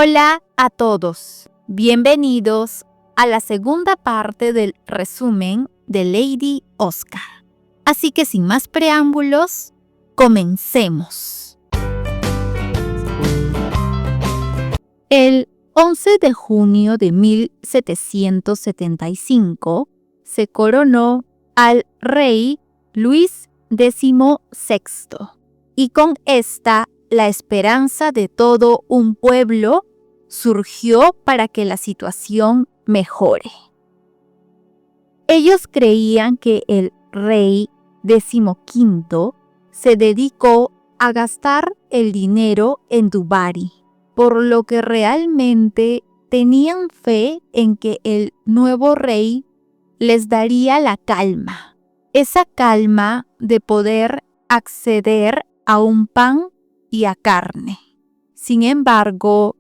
Hola a todos, bienvenidos a la segunda parte del resumen de Lady Oscar. Así que sin más preámbulos, comencemos. El 11 de junio de 1775 se coronó al rey Luis XVI y con esta la esperanza de todo un pueblo surgió para que la situación mejore. Ellos creían que el rey XV se dedicó a gastar el dinero en Dubái, por lo que realmente tenían fe en que el nuevo rey les daría la calma, esa calma de poder acceder a un pan y a carne. Sin embargo,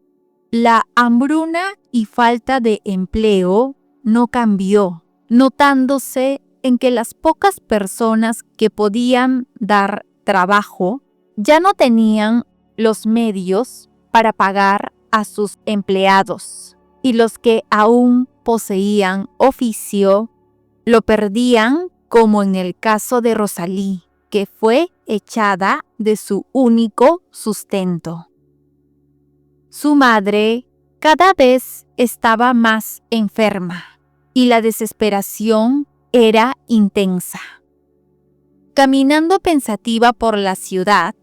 la hambruna y falta de empleo no cambió, notándose en que las pocas personas que podían dar trabajo ya no tenían los medios para pagar a sus empleados, y los que aún poseían oficio lo perdían, como en el caso de Rosalie, que fue echada de su único sustento. Su madre cada vez estaba más enferma y la desesperación era intensa. Caminando pensativa por la ciudad,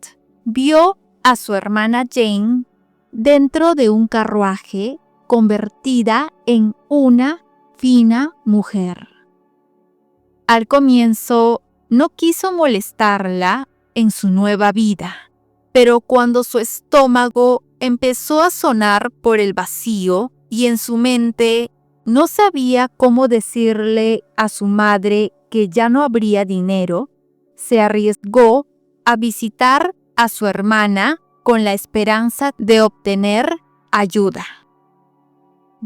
vio a su hermana Jane dentro de un carruaje convertida en una fina mujer. Al comienzo no quiso molestarla en su nueva vida, pero cuando su estómago empezó a sonar por el vacío y en su mente no sabía cómo decirle a su madre que ya no habría dinero, se arriesgó a visitar a su hermana con la esperanza de obtener ayuda.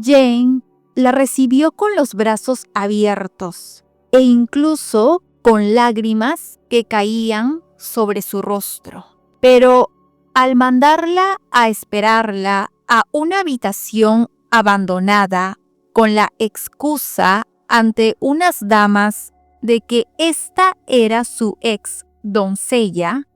Jane la recibió con los brazos abiertos e incluso con lágrimas que caían sobre su rostro. Pero al mandarla a esperarla a una habitación abandonada con la excusa ante unas damas de que esta era su ex doncella,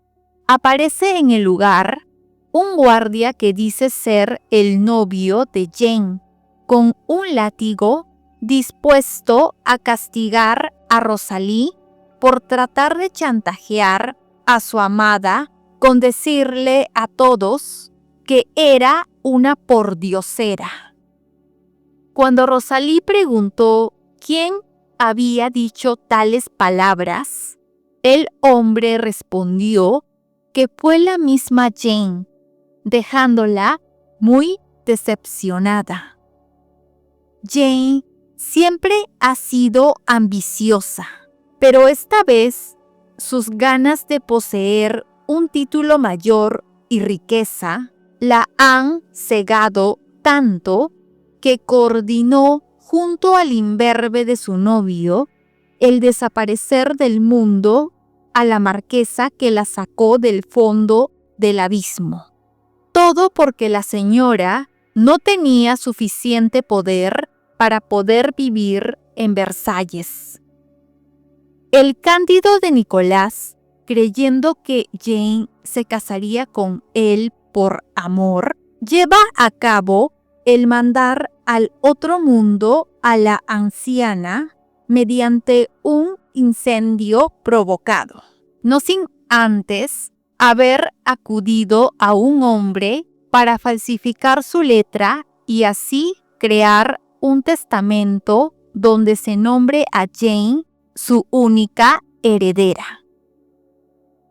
aparece en el lugar un guardia que dice ser el novio de Jane, con un látigo dispuesto a castigar a Rosalie por tratar de chantajear a su amada con decirle a todos que era una pordiosera. Cuando Rosalie preguntó quién había dicho tales palabras, el hombre respondió que fue la misma Jane, dejándola muy decepcionada. Jane siempre ha sido ambiciosa, pero esta vez sus ganas de poseer un título mayor y riqueza la han cegado tanto que coordinó junto al imberbe de su novio el desaparecer del mundo a la marquesa que la sacó del fondo del abismo. Todo porque la señora no tenía suficiente poder para poder vivir en Versalles. El Cándido de Nicolás, creyendo que Jane se casaría con él por amor, lleva a cabo el mandar al otro mundo a la anciana mediante un incendio provocado, no sin antes haber acudido a un hombre para falsificar su letra y así crear un testamento donde se nombre a Jane su única heredera.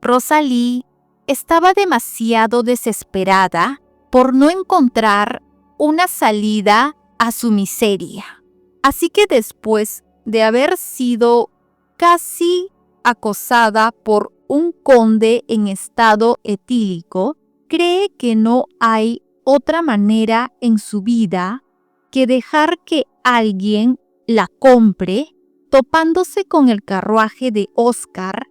Rosalie estaba demasiado desesperada por no encontrar una salida a su miseria. Así que después de haber sido casi acosada por un conde en estado etílico, cree que no hay otra manera en su vida que dejar que alguien la compre, topándose con el carruaje de Oscar,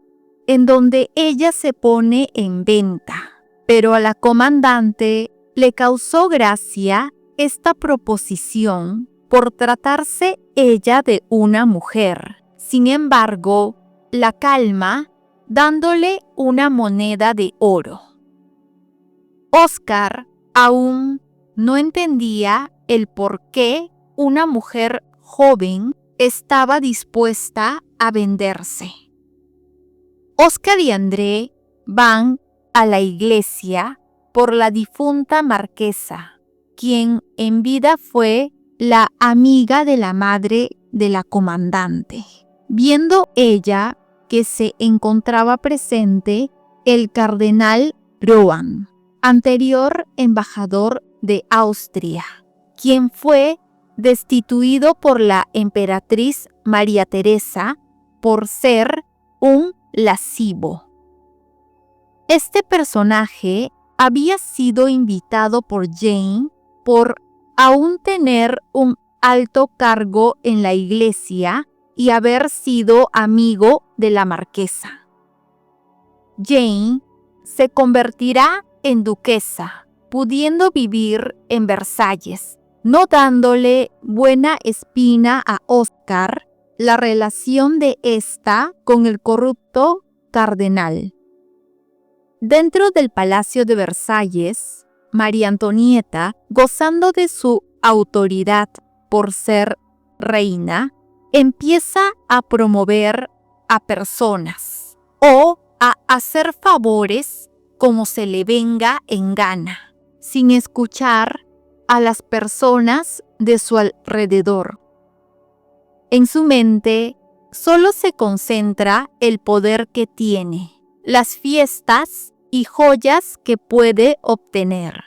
en donde ella se pone en venta. Pero a la comandante le causó gracia esta proposición por tratarse ella de una mujer. Sin embargo, la calma dándole una moneda de oro. Oscar aún no entendía el por qué una mujer joven estaba dispuesta a venderse. Oscar y André van a la iglesia por la difunta marquesa, quien en vida fue la amiga de la madre de la comandante. Viendo ella que se encontraba presente el cardenal Rohan, anterior embajador de Austria, quien fue destituido por la emperatriz María Teresa por ser un lascivo. Este personaje había sido invitado por Jane por aún tener un alto cargo en la iglesia y haber sido amigo de la marquesa. Jane se convertirá en duquesa, pudiendo vivir en Versalles, no dándole buena espina a Oscar la relación de ésta con el corrupto cardenal. Dentro del Palacio de Versalles, María Antonieta, gozando de su autoridad por ser reina, empieza a promover a personas o a hacer favores como se le venga en gana, sin escuchar a las personas de su alrededor. En su mente solo se concentra el poder que tiene, las fiestas y joyas que puede obtener.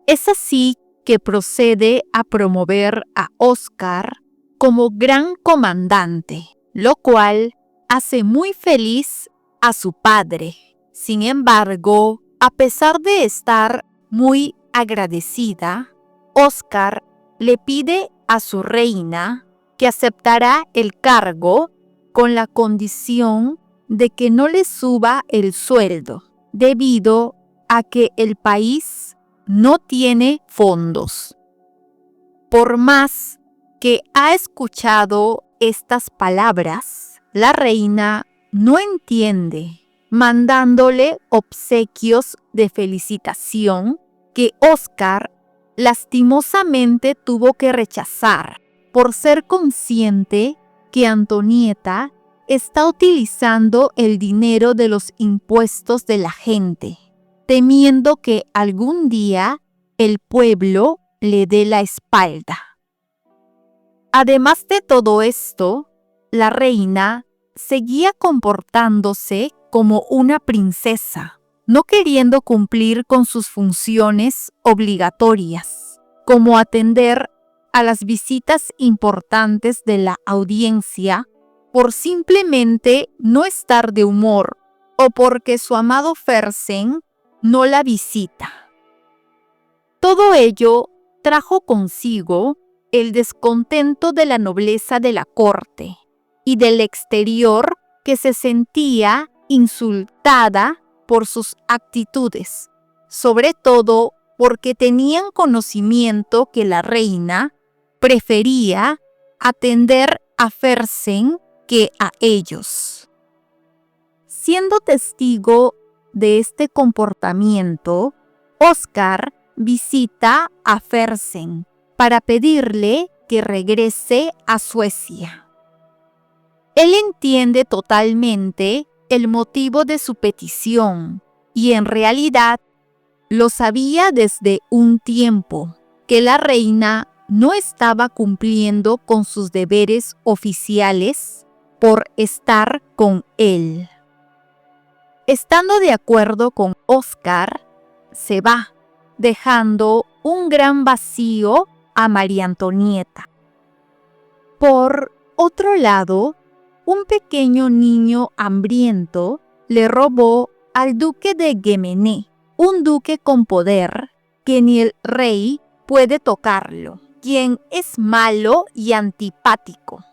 Es así que procede a promover a Oscar como gran comandante, lo cual hace muy feliz a su padre. Sin embargo, a pesar de estar muy agradecida, Oscar le pide a su reina que aceptará el cargo con la condición de que no le suba el sueldo, debido a que el país no tiene fondos. Por más que ha escuchado estas palabras, la reina no entiende, mandándole obsequios de felicitación que Oscar lastimosamente tuvo que rechazar por ser consciente que Antonieta está utilizando el dinero de los impuestos de la gente, temiendo que algún día el pueblo le dé la espalda. Además de todo esto, la reina seguía comportándose como una princesa, no queriendo cumplir con sus funciones obligatorias, como atender a las visitas importantes de la audiencia por simplemente no estar de humor o porque su amado Fersen no la visita. Todo ello trajo consigo el descontento de la nobleza de la corte y del exterior, que se sentía insultada por sus actitudes, sobre todo porque tenían conocimiento que la reina prefería atender a Fersen que a ellos. Siendo testigo de este comportamiento, Oscar visita a Fersen para pedirle que regrese a Suecia. Él entiende totalmente el motivo de su petición y en realidad lo sabía desde un tiempo, que la reina no estaba cumpliendo con sus deberes oficiales por estar con él. Estando de acuerdo con Oscar, se va, dejando un gran vacío a María Antonieta. Por otro lado, un pequeño niño hambriento le robó al duque de Guémené, un duque con poder que ni el rey puede tocarlo, quien es malo y antipático.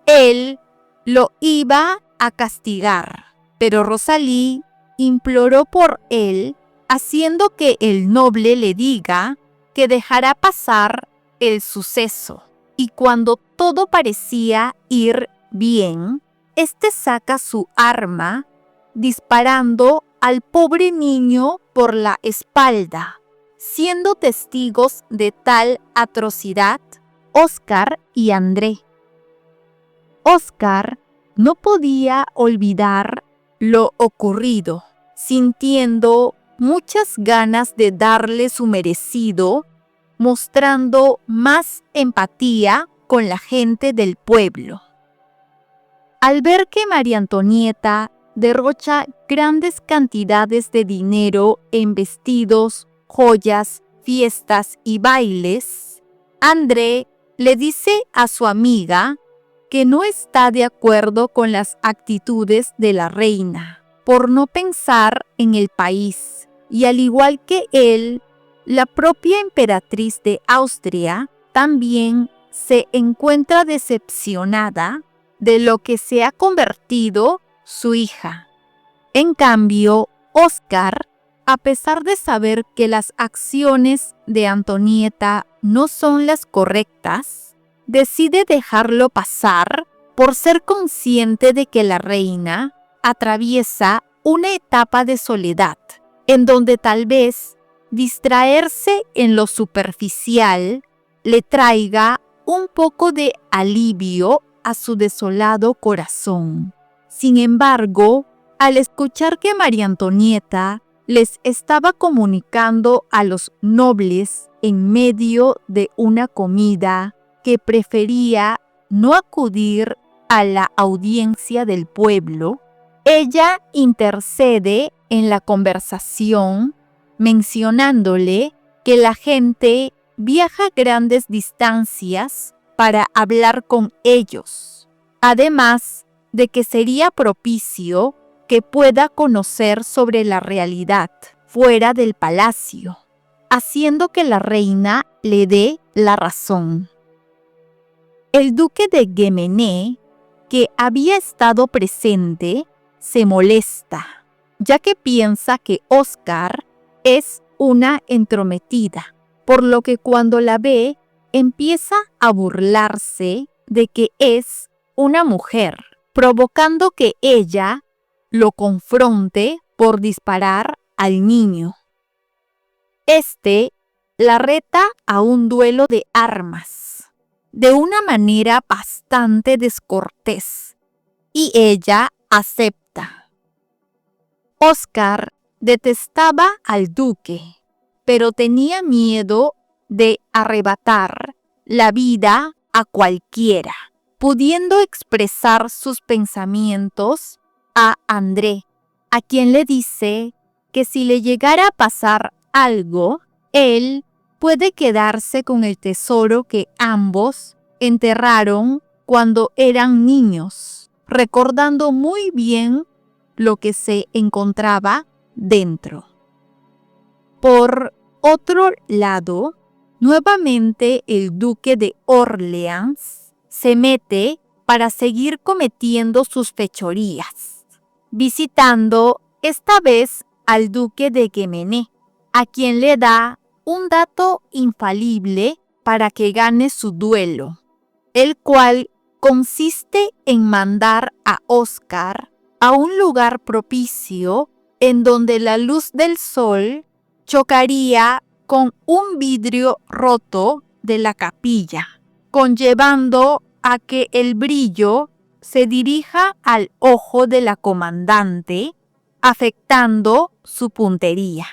Él lo iba a castigar, pero Rosalie imploró por él haciendo que el noble le diga que dejará pasar el suceso. Y cuando todo parecía ir bien, este saca su arma, disparando al pobre niño por la espalda. Siendo testigos de tal atrocidad, Óscar y André. Óscar no podía olvidar lo ocurrido, sintiendo muchas ganas de darle su merecido, mostrando más empatía con la gente del pueblo. Al ver que María Antonieta derrocha grandes cantidades de dinero en vestidos, joyas, fiestas y bailes, André le dice a su amiga que no está de acuerdo con las actitudes de la reina, por no pensar en el país, y al igual que él, la propia emperatriz de Austria también se encuentra decepcionada de lo que se ha convertido su hija. En cambio, Óscar, a pesar de saber que las acciones de Antonieta no son las correctas, decide dejarlo pasar por ser consciente de que la reina atraviesa una etapa de soledad, en donde tal vez distraerse en lo superficial le traiga un poco de alivio a su desolado corazón. Sin embargo, al escuchar que María Antonieta les estaba comunicando a los nobles en medio de una comida que prefería no acudir a la audiencia del pueblo, ella intercede en la conversación, mencionándole que la gente viaja grandes distancias para hablar con ellos, además de que sería propicio que pueda conocer sobre la realidad fuera del palacio, haciendo que la reina le dé la razón. El duque de Guémené, que había estado presente, se molesta, ya que piensa que Óscar es una entrometida, por lo que cuando la ve, empieza a burlarse de que es una mujer, provocando que ella lo confronte por disparar al niño. Este la reta a un duelo de armas, de una manera bastante descortés, y ella acepta. Óscar detestaba al duque, pero tenía miedo de arrebatar la vida a cualquiera, pudiendo expresar sus pensamientos a André, a quien le dice que si le llegara a pasar algo, él puede quedarse con el tesoro que ambos enterraron cuando eran niños, recordando muy bien lo que se encontraba dentro. Por otro lado, nuevamente el duque de Orleans se mete para seguir cometiendo sus fechorías, visitando esta vez al duque de Guémené, a quien le da un dato infalible para que gane su duelo, el cual consiste en mandar a Óscar a un lugar propicio en donde la luz del sol chocaría con un vidrio roto de la capilla, conllevando a que el brillo se dirija al ojo de la comandante, afectando su puntería.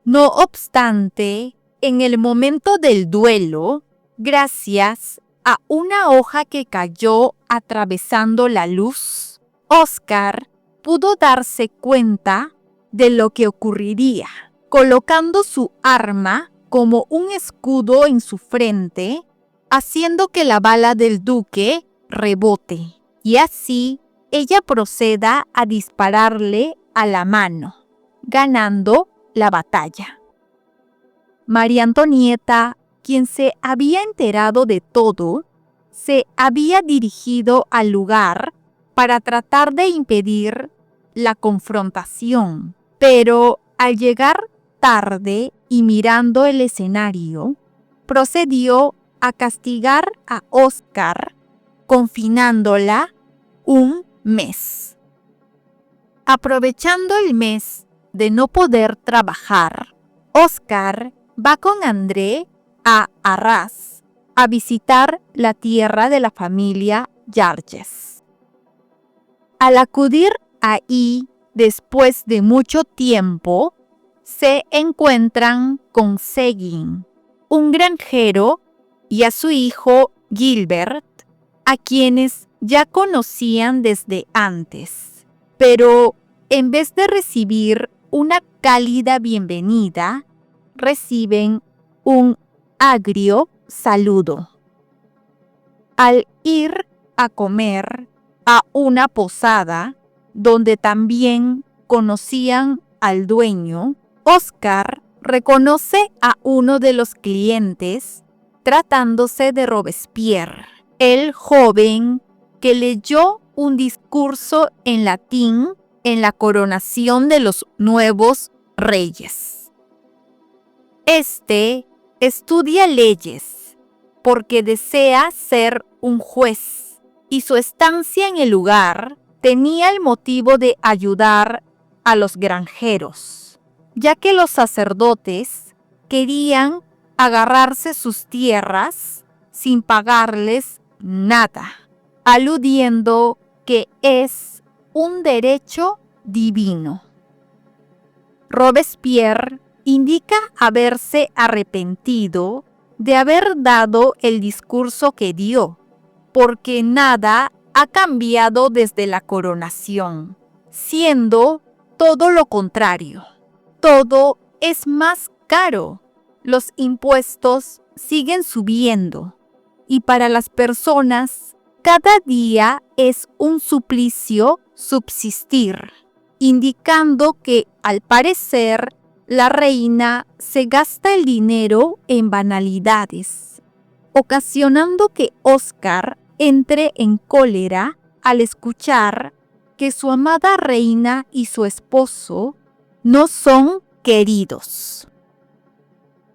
No obstante, en el momento del duelo, gracias a una hoja que cayó atravesando la luz, Óscar pudo darse cuenta de lo que ocurriría, colocando su arma como un escudo en su frente, haciendo que la bala del duque rebote, y así ella proceda a dispararle a la mano, ganando la batalla. María Antonieta, quien se había enterado de todo, se había dirigido al lugar para tratar de impedir la confrontación, pero al llegar tarde y mirando el escenario, procedió a castigar a Oscar, confinándola un mes. Aprovechando el mes de no poder trabajar, Oscar va con André a Arras a visitar la tierra de la familia Yarges. Al acudir ahí, después de mucho tiempo, se encuentran con Seguin, un granjero, y a su hijo Gilbert, a quienes ya conocían desde antes. Pero en vez de recibir una cálida bienvenida, reciben un agrio saludo. Al ir a comer a una posada, donde también conocían al dueño, Oscar reconoce a uno de los clientes, tratándose de Robespierre, el joven que leyó un discurso en latín en la coronación de los nuevos reyes. Este estudia leyes porque desea ser un juez, y su estancia en el lugar tenía el motivo de ayudar a los granjeros, ya que los sacerdotes querían agarrarse sus tierras sin pagarles nada, aludiendo que es un derecho divino. Robespierre indica haberse arrepentido de haber dado el discurso que dio, porque nada ha cambiado desde la coronación, siendo todo lo contrario. Todo es más caro, los impuestos siguen subiendo, y para las personas cada día es un suplicio subsistir, indicando que, al parecer, la reina se gasta el dinero en banalidades, ocasionando que Oscar entre en cólera al escuchar que su amada reina y su esposo no son queridos.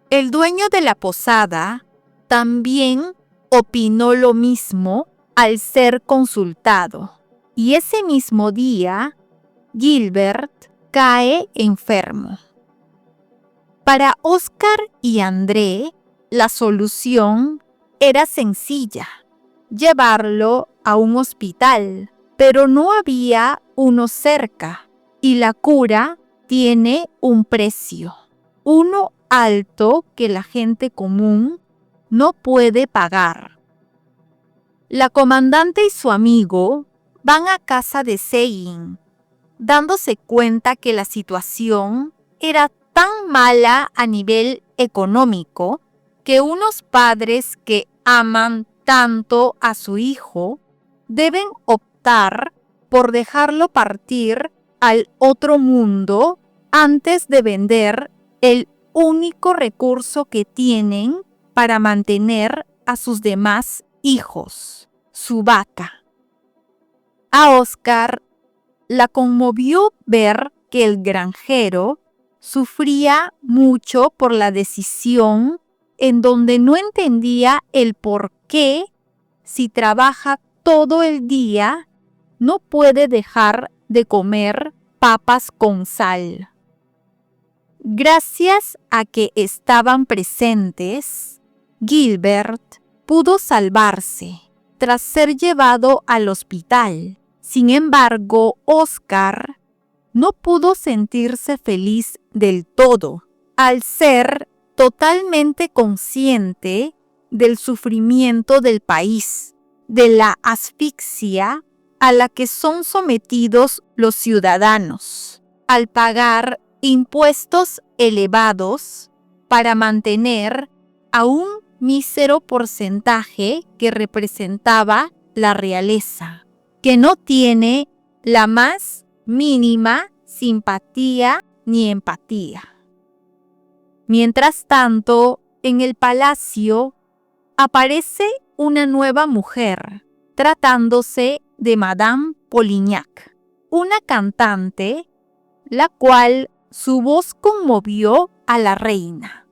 El dueño de la posada también opinó lo mismo al ser consultado, y ese mismo día Gilbert cae enfermo. Para Oscar y André, la solución era sencilla: llevarlo a un hospital, pero no había uno cerca, y la cura tiene un precio, uno alto que la gente común no puede pagar. La comandante y su amigo van a casa de Seguin, dándose cuenta que la situación era tan mala a nivel económico que unos padres que aman tanto a su hijo deben optar por dejarlo partir al otro mundo antes de vender el único recurso que tienen para mantener a sus demás hijos, su vaca. A Oscar la conmovió ver que el granjero sufría mucho por la decisión, en donde no entendía el por qué, si trabaja todo el día, no puede dejar de comer papas con sal. Gracias a que estaban presentes, Gilbert pudo salvarse tras ser llevado al hospital. Sin embargo, Oscar no pudo sentirse feliz del todo, al ser totalmente consciente del sufrimiento del país, de la asfixia a la que son sometidos los ciudadanos, al pagar impuestos elevados para mantener a un mísero porcentaje que representaba la realeza, que no tiene la más mínima simpatía ni empatía. Mientras tanto, en el palacio aparece una nueva mujer, tratándose de Madame Polignac, una cantante, la cual su voz conmovió a la reina.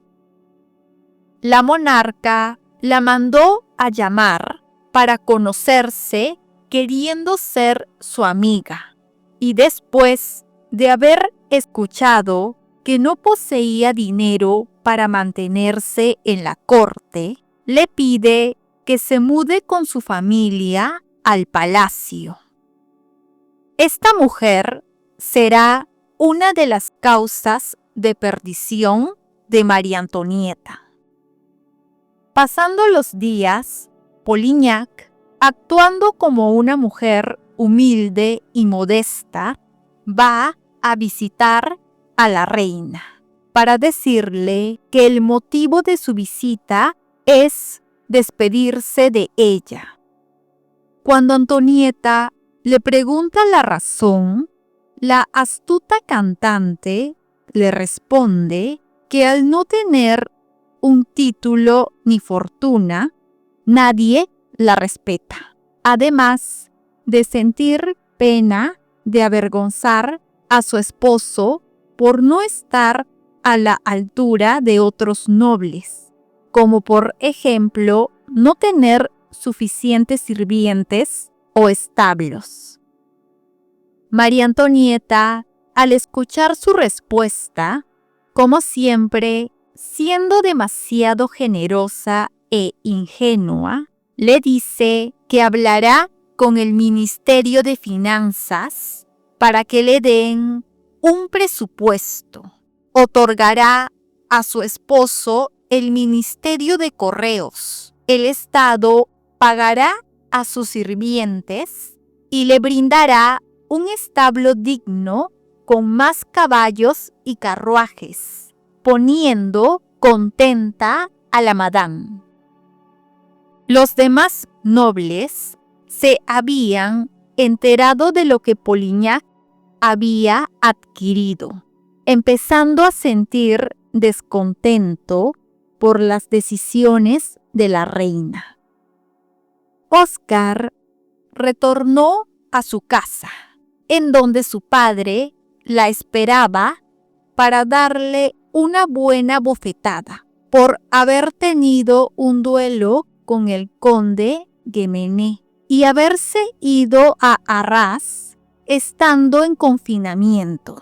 La monarca la mandó a llamar para conocerse, queriendo ser su amiga, y después de haber escuchado que no poseía dinero para mantenerse en la corte, le pide que se mude con su familia al palacio. Esta mujer será una de las causas de perdición de María Antonieta. Pasando los días, Polignac, actuando como una mujer humilde y modesta, va a visitar a la reina para decirle que el motivo de su visita es despedirse de ella. Cuando Antonieta le pregunta la razón, la astuta cantante le responde que al no tener un título ni fortuna, nadie la respeta. Además de sentir pena de avergonzar a su esposo por no estar a la altura de otros nobles, como por ejemplo no tener suficientes sirvientes o establos. María Antonieta, al escuchar su respuesta, como siempre, siendo demasiado generosa e ingenua, le dice que hablará con el Ministerio de Finanzas para que le den un presupuesto. Otorgará a su esposo el Ministerio de Correos. El Estado pagará a sus sirvientes y le brindará un establo digno con más caballos y carruajes, poniendo contenta a la madame. Los demás nobles se habían enterado de lo que Polignac había adquirido, empezando a sentir descontento por las decisiones de la reina. Oscar retornó a su casa, en donde su padre la esperaba para darle una buena bofetada por haber tenido un duelo con el conde Guémené y haberse ido a Arras estando en confinamiento.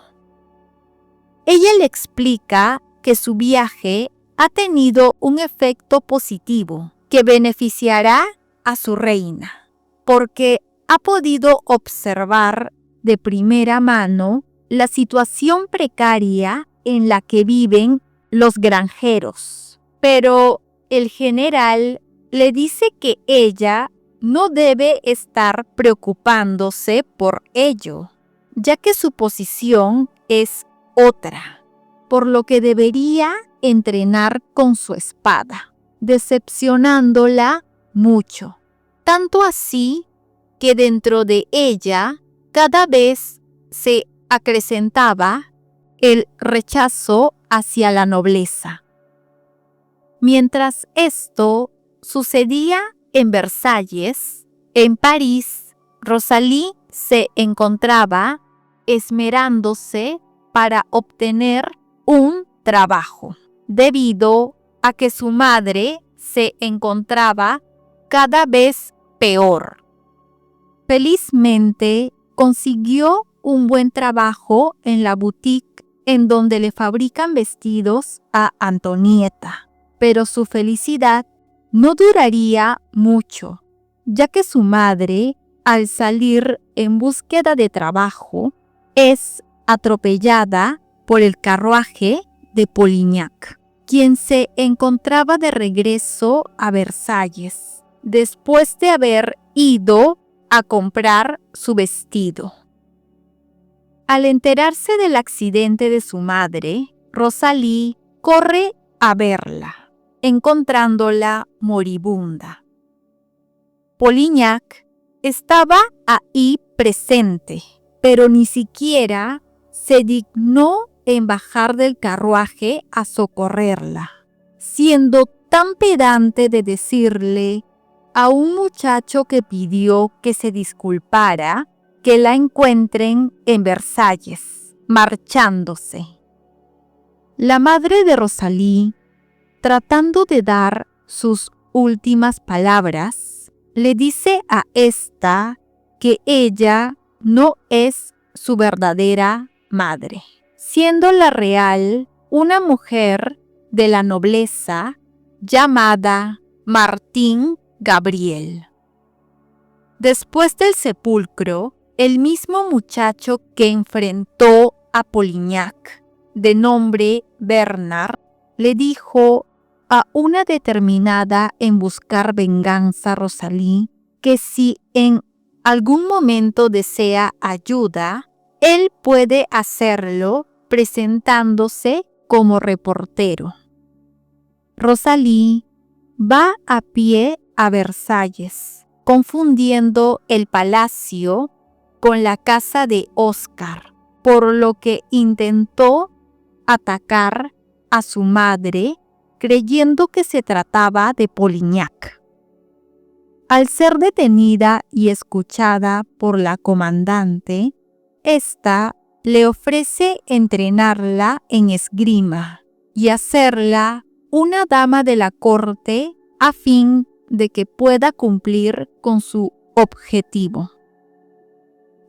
Ella le explica que su viaje ha tenido un efecto positivo que beneficiará a su reina, porque ha podido observar de primera mano la situación precaria en la que viven los granjeros. Pero el general le dice que ella no debe estar preocupándose por ello, ya que su posición es otra, por lo que debería entrenar con su espada, decepcionándola mucho, tanto así que dentro de ella cada vez se acrecentaba el rechazo hacia la nobleza. Mientras esto sucedía en Versalles, en París, Rosalie se encontraba esmerándose para obtener un trabajo, debido a que su madre se encontraba cada vez peor. Felizmente consiguió un buen trabajo en la boutique en donde le fabrican vestidos a Antonieta, pero su felicidad no duraría mucho, ya que su madre, al salir en búsqueda de trabajo, es atropellada por el carruaje de Polignac, quien se encontraba de regreso a Versalles, después de haber ido a comprar su vestido. Al enterarse del accidente de su madre, Rosalie corre a verla, encontrándola moribunda. Polignac estaba ahí presente, pero ni siquiera se dignó en bajar del carruaje a socorrerla, siendo tan pedante de decirle a un muchacho que pidió que se disculpara que la encuentren en Versalles, marchándose. La madre de Rosalí, tratando de dar sus últimas palabras, le dice a esta que ella no es su verdadera madre, siendo la real una mujer de la nobleza llamada Martín Gabriel. Después del sepulcro, el mismo muchacho que enfrentó a Polignac, de nombre Bernard, le dijo a una determinada en buscar venganza Rosalí que si en algún momento desea ayuda, él puede hacerlo presentándose como reportero. Rosalí va a pie a Versalles, confundiendo el palacio con la casa de Oscar, por lo que intentó atacar a su madre creyendo que se trataba de Polignac. Al ser detenida y escuchada por la comandante, ésta le ofrece entrenarla en esgrima y hacerla una dama de la corte a fin de que pueda cumplir con su objetivo.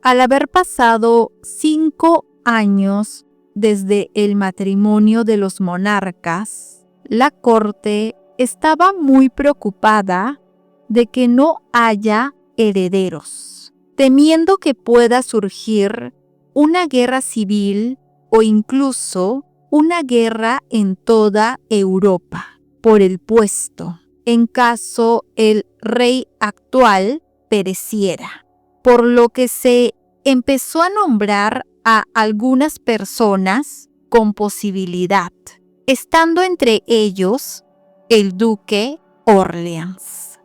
Al haber pasado 5 años desde el matrimonio de los monarcas, la corte estaba muy preocupada de que no haya herederos, temiendo que pueda surgir una guerra civil o incluso una guerra en toda Europa por el puesto, en caso el rey actual pereciera, por lo que se empezó a nombrar a algunas personas con posibilidad, estando entre ellos el duque Orleans.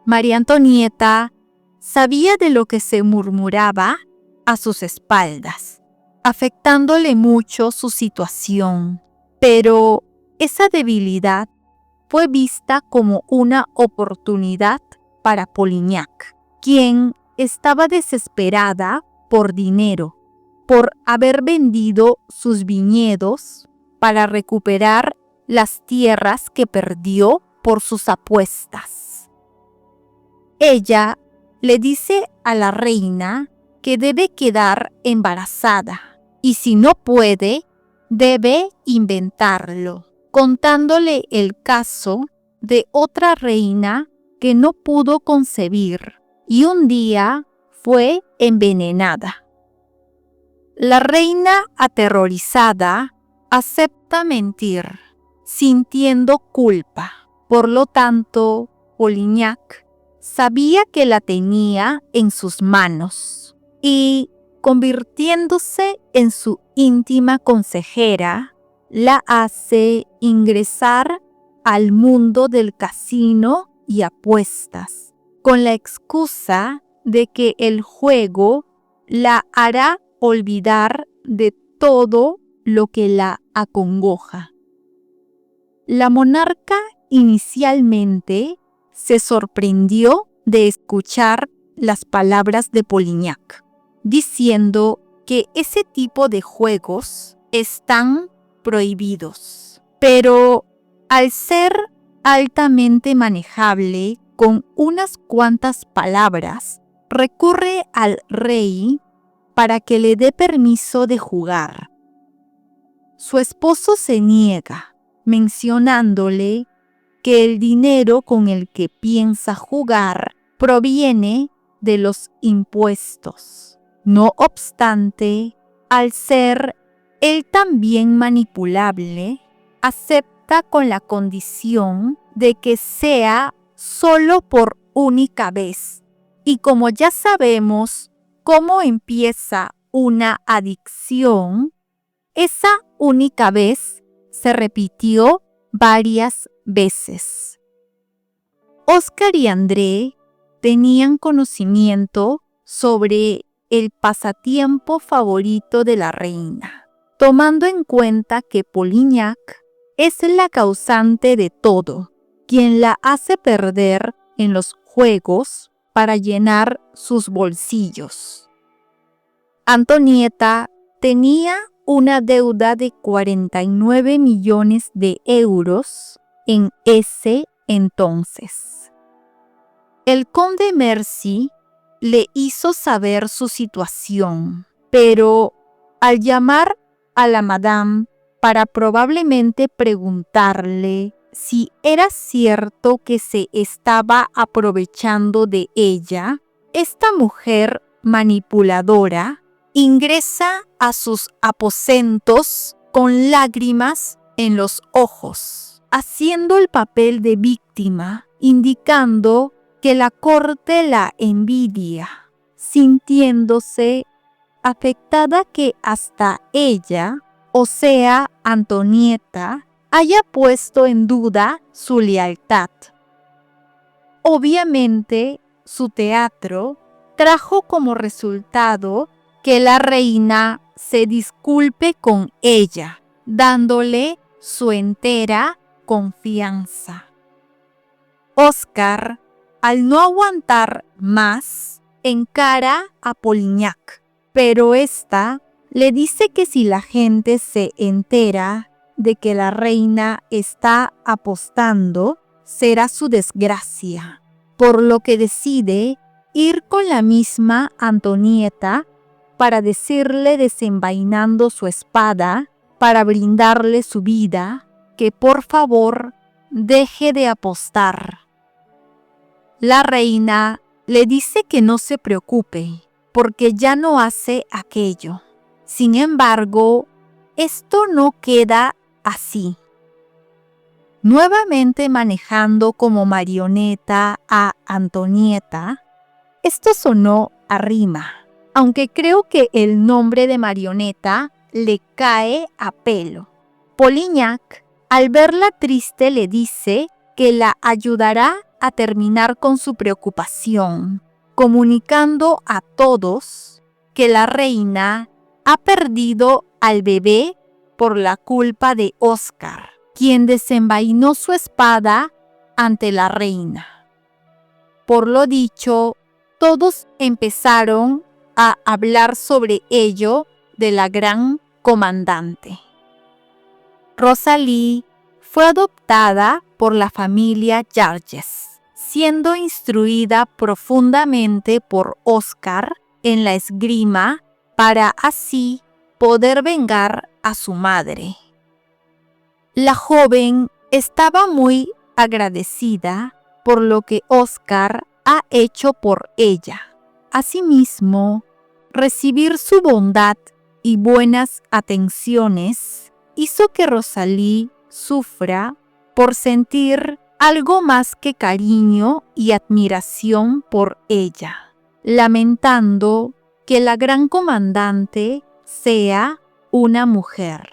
María Antonieta sabía de lo que se murmuraba a sus espaldas, afectándole mucho su situación, pero esa debilidad fue vista como una oportunidad para Polignac, quien estaba desesperada por dinero, por haber vendido sus viñedos para recuperar las tierras que perdió por sus apuestas. Ella le dice a la reina que debe quedar embarazada y si no puede, debe inventarlo, contándole el caso de otra reina que no pudo concebir y un día fue envenenada. La reina, aterrorizada, acepta mentir, sintiendo culpa. Por lo tanto, Polignac sabía que la tenía en sus manos y, convirtiéndose en su íntima consejera, la hace ingresar al mundo del casino y apuestas, con la excusa de que el juego la hará olvidar de todo lo que la acongoja. La monarca inicialmente se sorprendió de escuchar las palabras de Polignac, diciendo que ese tipo de juegos están prohibidos. Pero al ser altamente manejable con unas cuantas palabras, recurre al rey para que le dé permiso de jugar. Su esposo se niega, mencionándole que el dinero con el que piensa jugar proviene de los impuestos. No obstante, al ser él también manipulable, acepta con la condición de que sea solo por única vez. Y como ya sabemos cómo empieza una adicción, esa única vez se repitió varias veces. Oscar y André tenían conocimiento sobre el pasatiempo favorito de la reina, tomando en cuenta que Polignac es la causante de todo, quien la hace perder en los juegos para llenar sus bolsillos. Antonieta tenía una deuda de 49 millones de euros en ese entonces. El conde Mercy le hizo saber su situación, pero al llamar a la madame para probablemente preguntarle si era cierto que se estaba aprovechando de ella, esta mujer manipuladora ingresa a sus aposentos con lágrimas en los ojos, haciendo el papel de víctima, indicando que la corte la envidia, sintiéndose afectada que hasta ella, o sea, Antonieta, haya puesto en duda su lealtad. Obviamente, su teatro trajo como resultado que la reina se disculpe con ella, dándole su entera confianza. Oscar, al no aguantar más, encara a Polignac, pero ésta le dice que si la gente se entera de que la reina está apostando, será su desgracia, por lo que decide ir con la misma Antonieta para decirle desenvainando su espada, para brindarle su vida, que por favor deje de apostar. La reina le dice que no se preocupe, porque ya no hace aquello. Sin embargo, esto no queda así. Nuevamente manejando como marioneta a Antonieta, esto sonó a rima, aunque creo que el nombre de marioneta le cae a pelo. Polignac, al verla triste, le dice que la ayudará a terminar con su preocupación, comunicando a todos que la reina ha perdido al bebé por la culpa de Oscar, quien desenvainó su espada ante la reina. Por lo dicho, todos empezaron a hablar sobre ello de la gran comandante. Rosalie fue adoptada por la familia Jarges, siendo instruida profundamente por Oscar en la esgrima para así poder vengar a su madre. La joven estaba muy agradecida por lo que Oscar ha hecho por ella. Asimismo, recibir su bondad y buenas atenciones hizo que Rosalie sufra por sentir algo más que cariño y admiración por ella, lamentando que la gran comandante sea una mujer.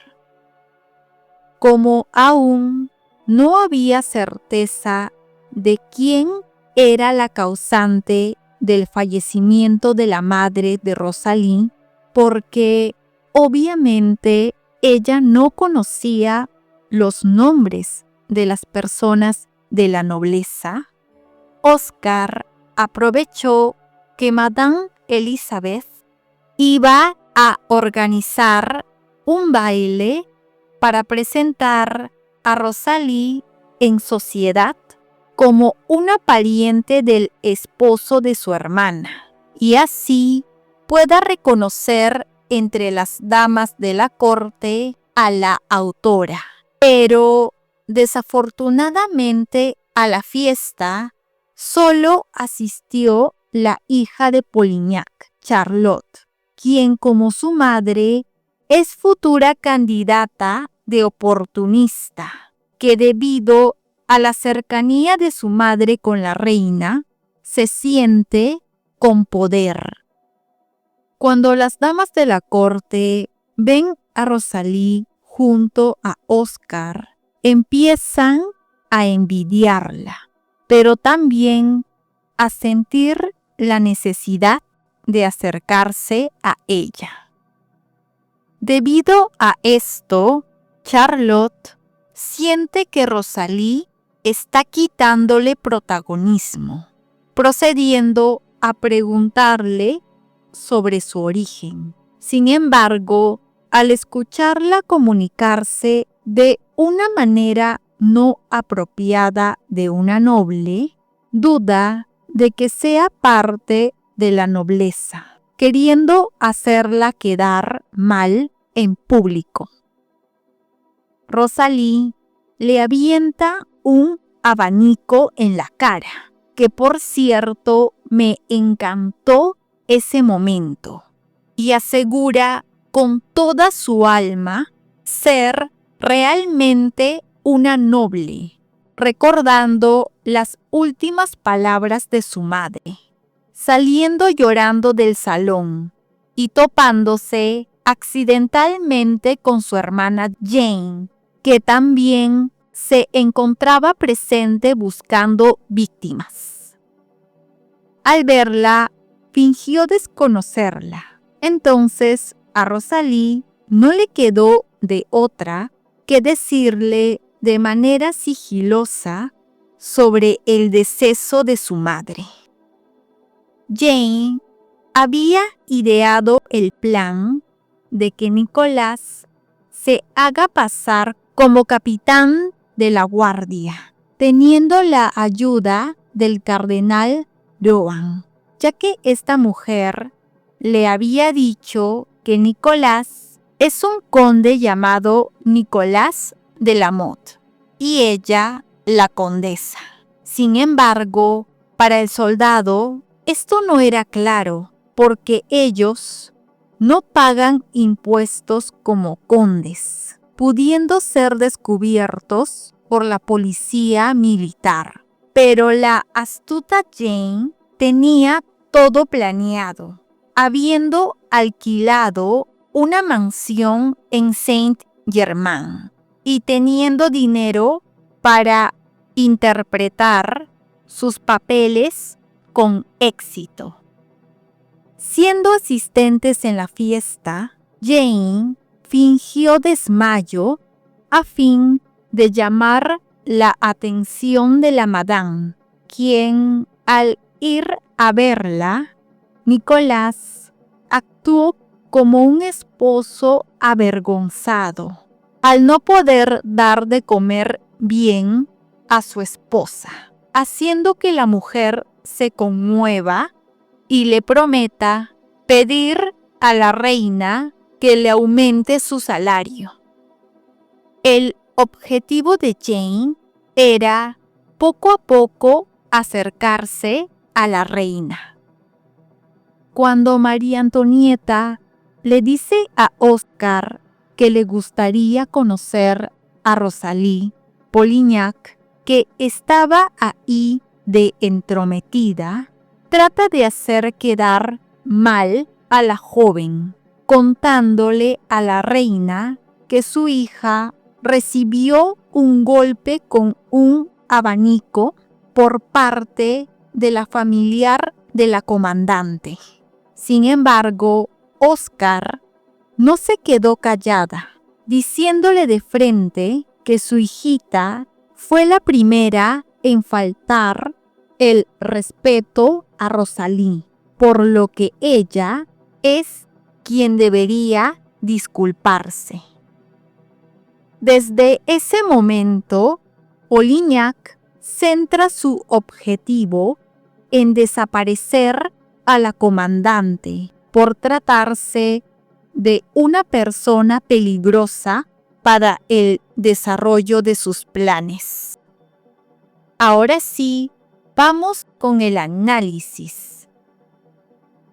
Como aún no había certeza de quién era la causante del fallecimiento de la madre de Rosalie, porque obviamente ella no conocía los nombres de las personas de la nobleza, Oscar aprovechó que Madame Elizabeth iba a organizar un baile para presentar a Rosalie en sociedad como una pariente del esposo de su hermana, y así pueda reconocer entre las damas de la corte a la autora. Pero desafortunadamente a la fiesta solo asistió la hija de Polignac, Charlotte, quien como su madre es futura candidata de oportunista, que debido a la cercanía de su madre con la reina, se siente con poder. Cuando las damas de la corte ven a Rosalie junto a Oscar, empiezan a envidiarla, pero también a sentir la necesidad de acercarse a ella. Debido a esto, Charlotte siente que Rosalie está quitándole protagonismo, procediendo a preguntarle sobre su origen. Sin embargo, al escucharla comunicarse de una manera no apropiada de una noble, duda de que sea parte de la nobleza, queriendo hacerla quedar mal en público. Rosalie le avienta un abanico en la cara, que por cierto me encantó ese momento, y asegura con toda su alma ser realmente una noble, recordando las últimas palabras de su madre, saliendo llorando del salón y topándose accidentalmente con su hermana Jane, que también se encontraba presente buscando víctimas. Al verla, fingió desconocerla. Entonces, a Rosalie no le quedó de otra que decirle de manera sigilosa sobre el deceso de su madre. Jane había ideado el plan de que Nicolás se haga pasar como capitán de la guardia, teniendo la ayuda del cardenal Rohan, ya que esta mujer le había dicho que Nicolás es un conde llamado Nicolás de la Motte y ella la condesa. Sin embargo, para el soldado esto no era claro, porque ellos no pagan impuestos como condes, pudiendo ser descubiertos por la policía militar. Pero la astuta Jane tenía todo planeado, habiendo alquilado una mansión en Saint-Germain y teniendo dinero para interpretar sus papeles con éxito. Siendo asistentes en la fiesta, Jane fingió desmayo a fin de llamar la atención de la madame, quien, al ir a verla, Nicolás actuó como un esposo avergonzado, al no poder dar de comer bien a su esposa, haciendo que la mujer se conmueva y le prometa pedir a la reina que le aumente su salario. El objetivo de Jane era poco a poco acercarse a la reina. Cuando María Antonieta le dice a Oscar que le gustaría conocer a Rosalie, Polignac, que estaba ahí de entrometida, trata de hacer quedar mal a la joven, contándole a la reina que su hija recibió un golpe con un abanico por parte de la familiar de la comandante. Sin embargo, Oscar no se quedó callada, diciéndole de frente que su hijita fue la primera en faltar el respeto a Rosalie, por lo que ella es quien debería disculparse. Desde ese momento, Polignac centra su objetivo en desaparecer a la comandante por tratarse de una persona peligrosa para el desarrollo de sus planes. Ahora sí, vamos con el análisis.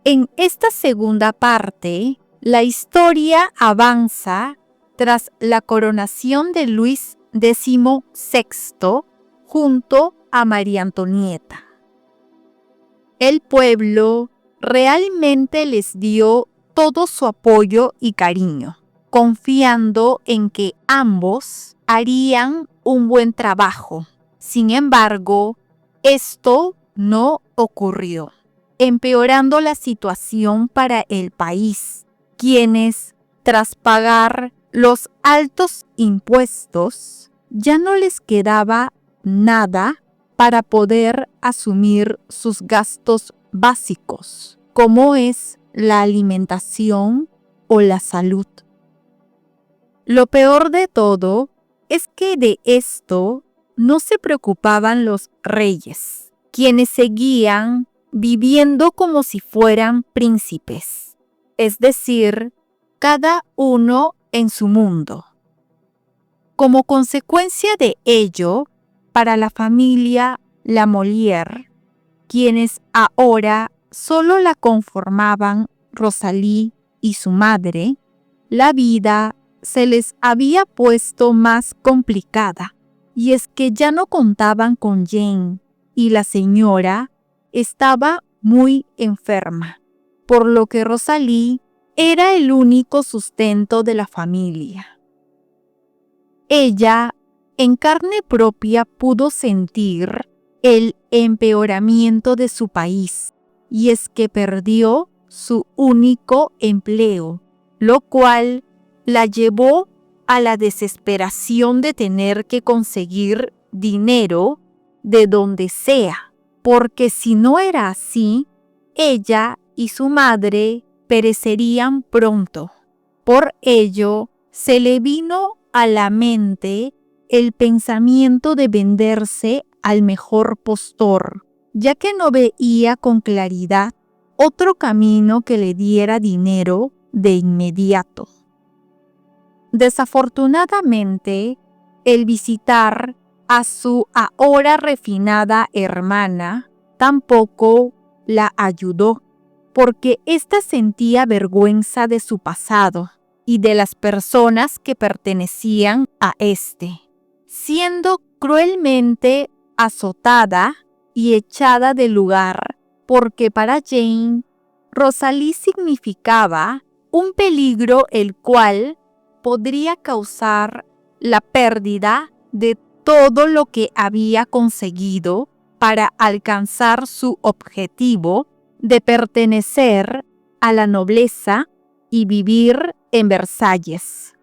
En esta segunda parte, la historia avanza tras la coronación de Luis XVI junto a María Antonieta. El pueblo realmente les dio todo su apoyo y cariño, confiando en que ambos harían un buen trabajo. Sin embargo, esto no ocurrió, empeorando la situación para el país, quienes, tras pagar los altos impuestos, ya no les quedaba nada para poder asumir sus gastos básicos, como es la alimentación o la salud. Lo peor de todo es que de esto no se preocupaban los reyes, quienes seguían viviendo como si fueran príncipes, es decir, cada uno en su mundo. Como consecuencia de ello, para la familia La Molière, quienes ahora solo la conformaban Rosalie y su madre, la vida se les había puesto más complicada, y es que ya no contaban con Jane, y la señora estaba muy enferma, por lo que Rosalie era el único sustento de la familia. Ella, en carne propia, pudo sentir el empeoramiento de su país, y es que perdió su único empleo, lo cual la llevó a la desesperación de tener que conseguir dinero de donde sea, porque si no era así, ella y su madre perecerían pronto. Por ello, se le vino a la mente el pensamiento de venderse al mejor postor, ya que no veía con claridad otro camino que le diera dinero de inmediato. Desafortunadamente, el visitar a su ahora refinada hermana tampoco la ayudó, porque ésta sentía vergüenza de su pasado y de las personas que pertenecían a éste, siendo cruelmente azotada y echada del lugar, porque para Jane, Rosalie significaba un peligro el cual podría causar la pérdida de todo lo que había conseguido para alcanzar su objetivo de pertenecer a la nobleza y vivir en Versalles.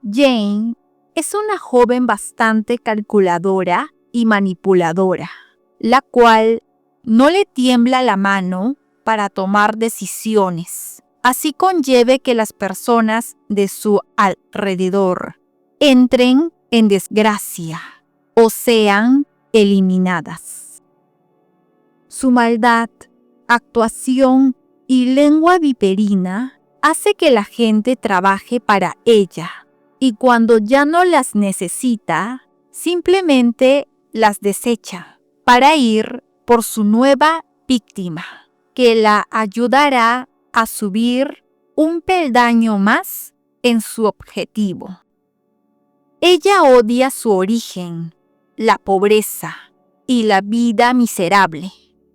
Jane es una joven bastante calculadora y manipuladora, la cual no le tiembla la mano para tomar decisiones, así conlleve que las personas de su alrededor entren en desgracia o sean eliminadas. Su maldad, actuación y lengua viperina hace que la gente trabaje para ella, y cuando ya no las necesita, simplemente las desecha para ir por su nueva víctima, que la ayudará a subir un peldaño más en su objetivo. Ella odia su origen, la pobreza y la vida miserable,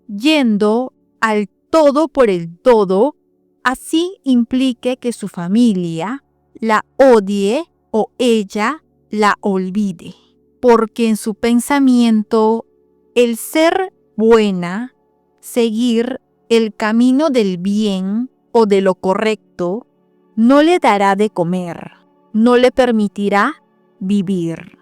yendo al todo por el todo, así implique que su familia la odie o ella la olvide, porque en su pensamiento el ser buena, seguir el camino del bien o de lo correcto, no le dará de comer, no le permitirá vivir.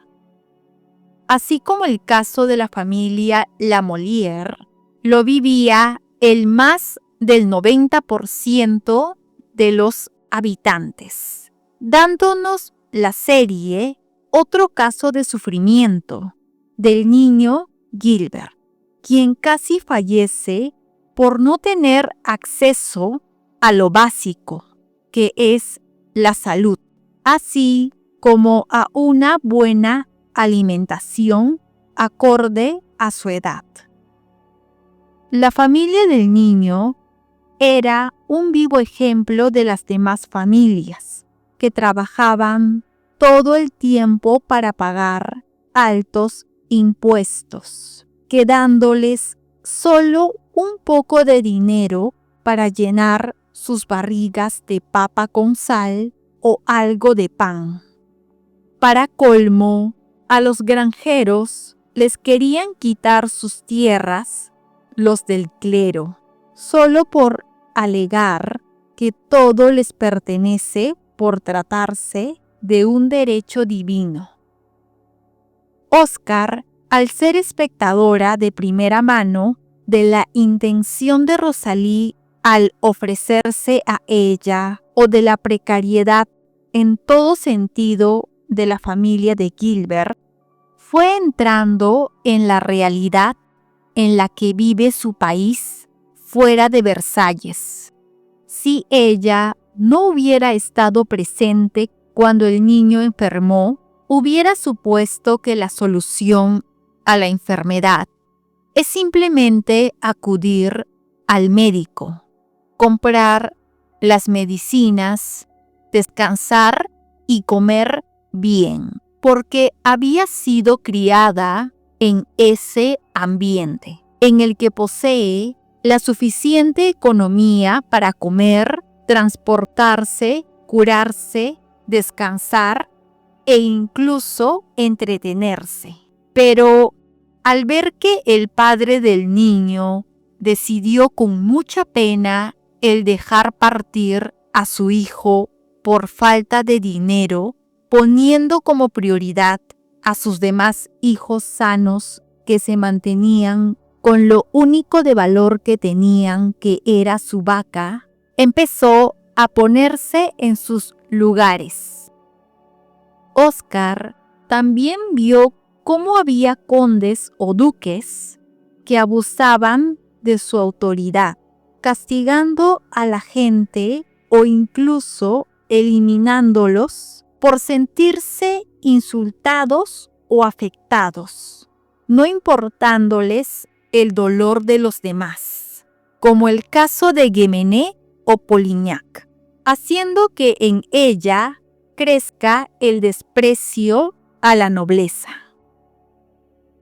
Así como el caso de la familia La Molière, lo vivía el más del 90% de los habitantes, dándonos la serie otro caso de sufrimiento del niño Gilbert, quien casi fallece por no tener acceso a lo básico, que es la salud, así como a una buena alimentación acorde a su edad. La familia del niño era un vivo ejemplo de las demás familias, que trabajaban todo el tiempo para pagar altos impuestos, quedándoles solo un poco de dinero para llenar sus barrigas de papa con sal o algo de pan. Para colmo, a los granjeros les querían quitar sus tierras, los del clero, solo por alegar que todo les pertenece por tratarse de un derecho divino. Oscar, al ser espectadora de primera mano de la intención de Rosalie al ofrecerse a ella o de la precariedad en todo sentido de la familia de Gilbert, fue entrando en la realidad en la que vive su país fuera de Versalles. Si ella no hubiera estado presente cuando el niño enfermó, hubiera supuesto que la solución a la enfermedad es simplemente acudir al médico, comprar las medicinas, descansar y comer bien, porque había sido criada en ese ambiente en el que posee la suficiente economía para comer, transportarse, curarse, descansar e incluso entretenerse. Pero al ver que el padre del niño decidió con mucha pena el dejar partir a su hijo por falta de dinero, poniendo como prioridad a sus demás hijos sanos que se mantenían con lo único de valor que tenían, que era su vaca, empezó a ponerse en sus lugares. Oscar también vio cómo había condes o duques que abusaban de su autoridad, castigando a la gente o incluso eliminándolos por sentirse insultados o afectados, no importándoles el dolor de los demás, como el caso de Guémené o Polignac, haciendo que en ella crezca el desprecio a la nobleza.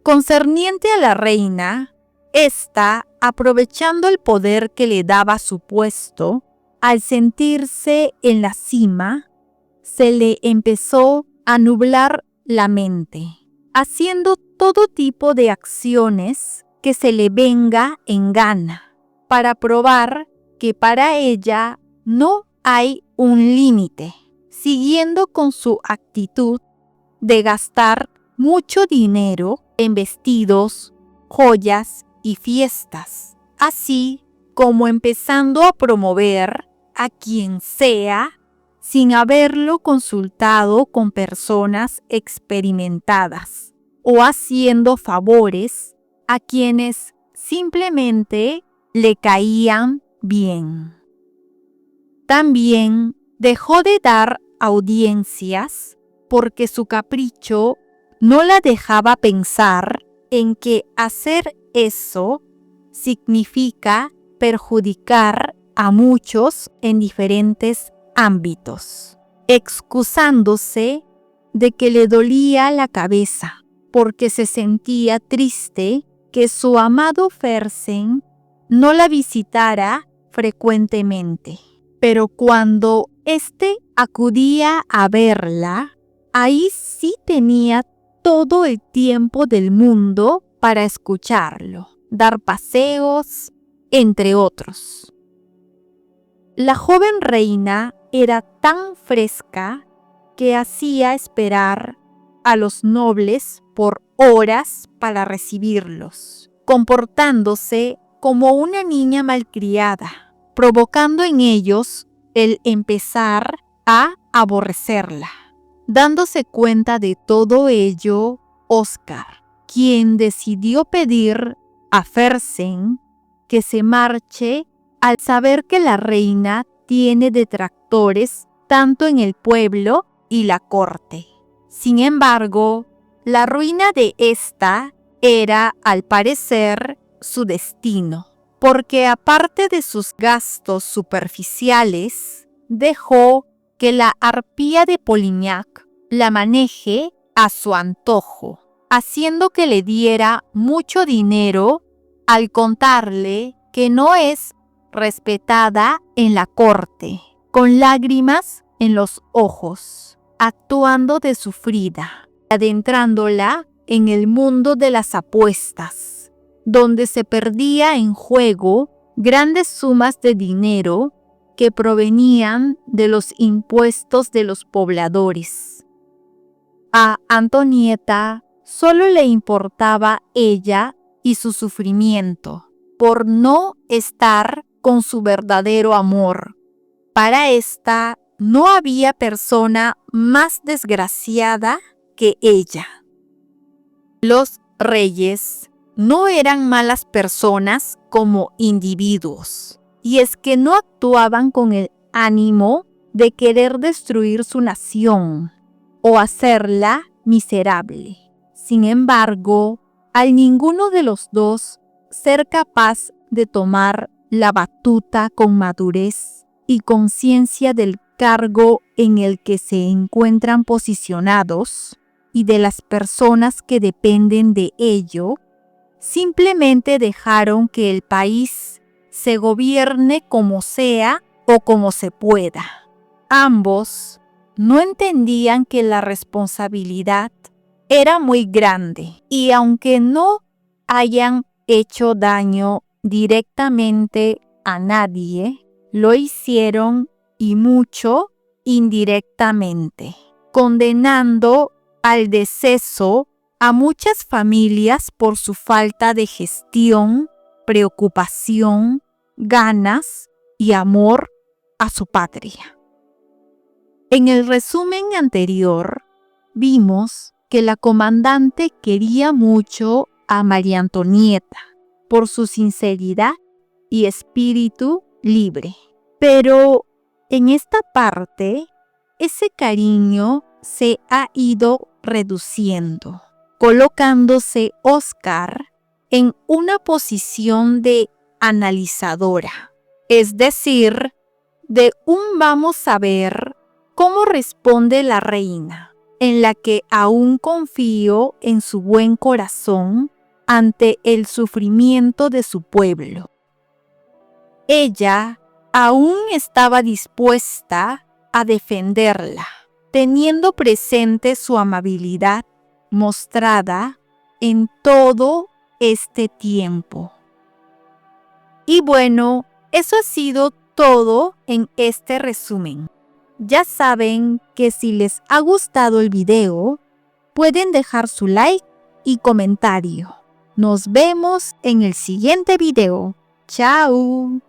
Concerniente a la reina, ésta, aprovechando el poder que le daba su puesto, al sentirse en la cima, se le empezó a nublar la mente, haciendo todo tipo de acciones que se le venga en gana, para probar que para ella no hay un límite, siguiendo con su actitud de gastar mucho dinero en vestidos, joyas y fiestas, así como empezando a promover a quien sea sin haberlo consultado con personas experimentadas, o haciendo favores a quienes simplemente le caían bien. También dejó de dar audiencias porque su capricho no la dejaba pensar en que hacer eso significa perjudicar a muchos en diferentes ámbitos, excusándose de que le dolía la cabeza porque se sentía triste que su amado Fersen no la visitara frecuentemente. Pero cuando éste acudía a verla, ahí sí tenía todo el tiempo del mundo para escucharlo, dar paseos, entre otros. La joven reina era tan fresca que hacía esperar a los nobles por horas para recibirlos, comportándose como una niña malcriada, provocando en ellos el empezar a aborrecerla. Dándose cuenta de todo ello, Oscar, quien decidió pedir a Fersen que se marche al saber que la reina tiene detractores tanto en el pueblo y la corte. Sin embargo, la ruina de esta era, al parecer, su destino, porque aparte de sus gastos superficiales, dejó que la arpía de Polignac la maneje a su antojo, haciendo que le diera mucho dinero al contarle que no es respetada en la corte, con lágrimas en los ojos, actuando de sufrida, adentrándola en el mundo de las apuestas, donde se perdía en juego grandes sumas de dinero que provenían de los impuestos de los pobladores. A Antonieta solo le importaba ella y su sufrimiento por no estar con su verdadero amor. Para esta no había persona más desgraciada que ella. Los reyes no eran malas personas como individuos, y es que no actuaban con el ánimo de querer destruir su nación o hacerla miserable. Sin embargo, al ninguno de los dos ser capaz de tomar la batuta con madurez y conciencia del cargo en el que se encuentran posicionados y de las personas que dependen de ello, simplemente dejaron que el país se gobierne como sea o como se pueda. Ambos no entendían que la responsabilidad era muy grande y aunque no hayan hecho daño directamente a nadie, lo hicieron y mucho indirectamente, condenando al deceso a muchas familias por su falta de gestión, preocupación, ganas y amor a su patria. En el resumen anterior, vimos que la comandante quería mucho a María Antonieta por su sinceridad y espíritu libre. Pero en esta parte, ese cariño se ha ido reduciendo, colocándose Oscar en una posición de analizadora, es decir, de un vamos a ver cómo responde la reina, en la que aún confío en su buen corazón ante el sufrimiento de su pueblo. Ella aún estaba dispuesta a defenderla, teniendo presente su amabilidad mostrada en todo este tiempo. Y bueno, eso ha sido todo en este resumen. Ya saben que si les ha gustado el video, pueden dejar su like y comentario. Nos vemos en el siguiente video. ¡Chao!